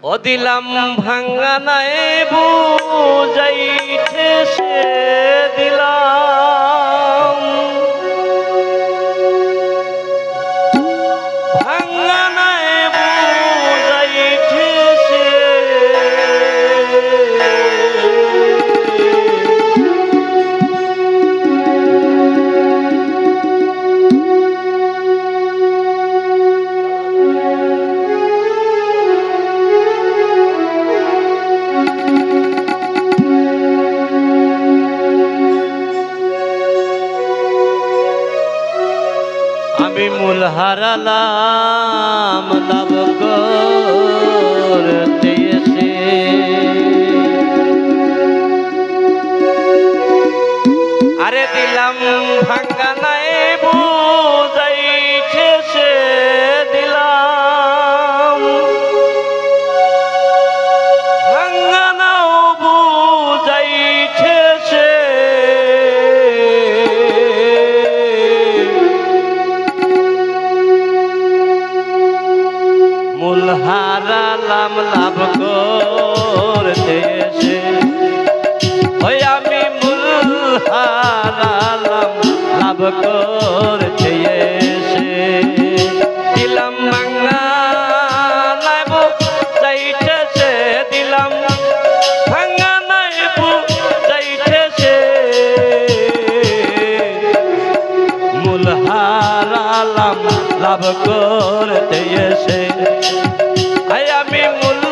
ও দিলাম ভাঙ্গা নাই বুঝাইছে সে দিলাম ভাঙ্গা নাই বুঝাইছে সে আমি মূল হারালাম লাভ করতে এসে আরে দিলাম ভাঙ্গা নাই বুঝাইছে সে দিলাম ভাঙ্গা নাও বুঝাইছে সে মূল হারালাম লাভ করতে এসে ওই আমি মূল হারালাম লাভ করতে এসে দিলাম ভাঙ্গা নাইব যাইতেছে দিলাম ভাঙ্গা নাইব যাইতেছে মূল হারালাম লাভ করতে এসে আমি মূল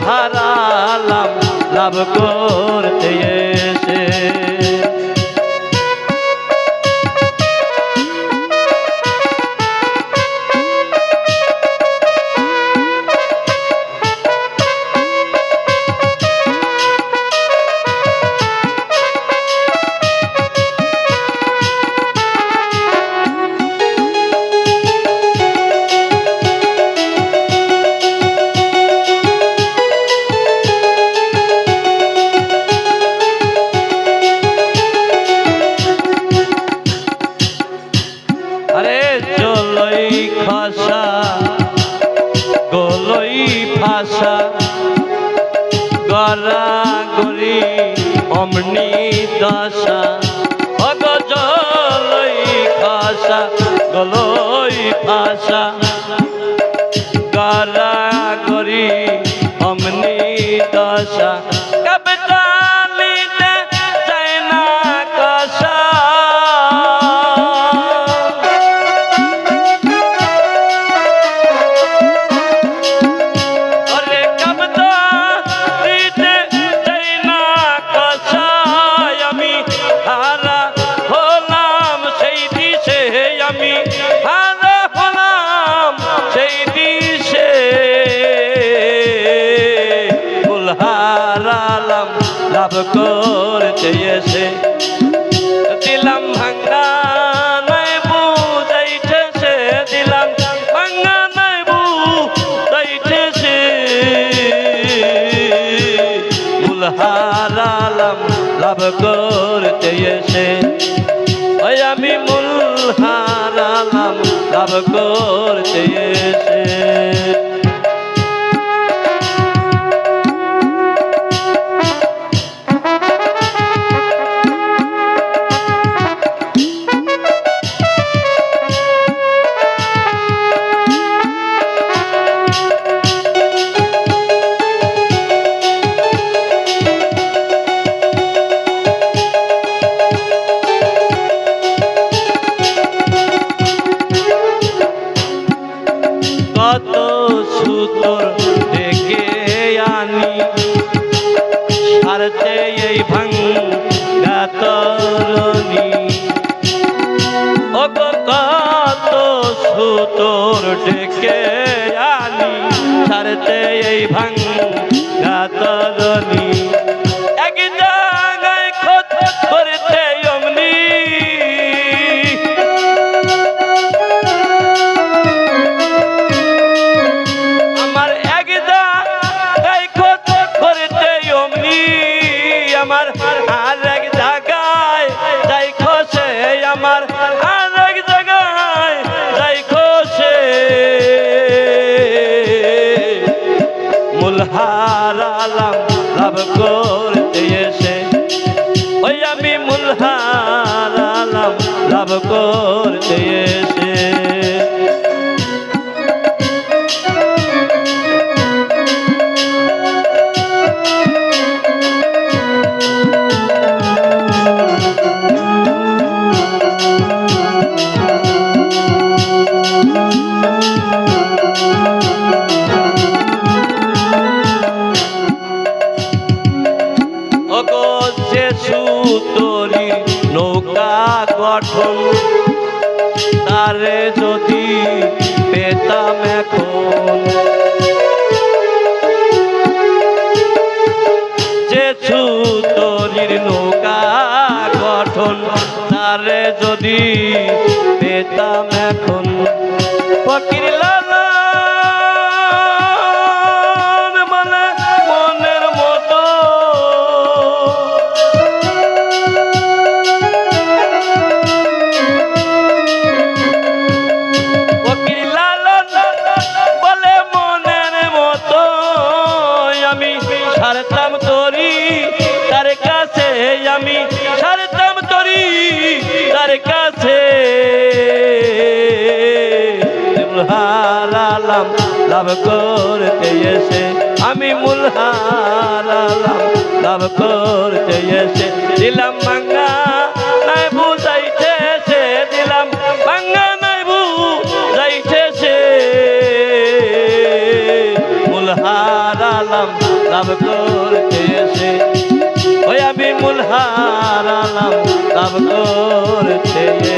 হারালাম লাভ করতে এসে ভাষা গলই ভাষা গড়া গড়ি অমনি দশা অগজলই ভাষা গলই ভাষা গড়া গড়ি অমনি দশা কবিতালিতে যায় না কষা লাভ করতে এসে দিলাম ভাঙ্গা নাই বুঝাইতেছে দিলাম ভাঙ্গা নাই বুঝাইতেছে মূল হারালাম লাভ করতে এসে ওই আমি মূল হারালাম লাভ করতে এসে কত সুতোর ডেকে আনি সারতে এই ভাঙ্গা তরণী ও কত সুতোর ডেকে আনি সারতে এই ভাঙ্গা তরণী এক জায়গায় খোঁজ করতে অমনি আমার আরেক জায়গায় যাই খসে আমার আরেক জায়গায় যাই খসে মূল হারালাম লাভ করতে এসে, ওই আমি মূল হারালাম লাভ করতে এসে। সুতরি নৌকা গঠন তারে যদি পেতাম এখন, যে সুতরির নৌকা গঠন তারে যদি পেতাম এখন, ফকির লালা সারতাম তরি তার কাছে, আমি সারতাম তরি তার কাছে, মূল হারালাম লাভ করতে এসে, আমি মূল হারালাম লাভ করতে এসে। দিলাম ভাঙ্গা নাই বুঝাইতেছে, দিলাম ভাঙ্গা নাই বুঝাইতেছে, মূল হারালাম লাভ করতে এসে, ওই আমি মূল হারালাম লাভ করতে এসে।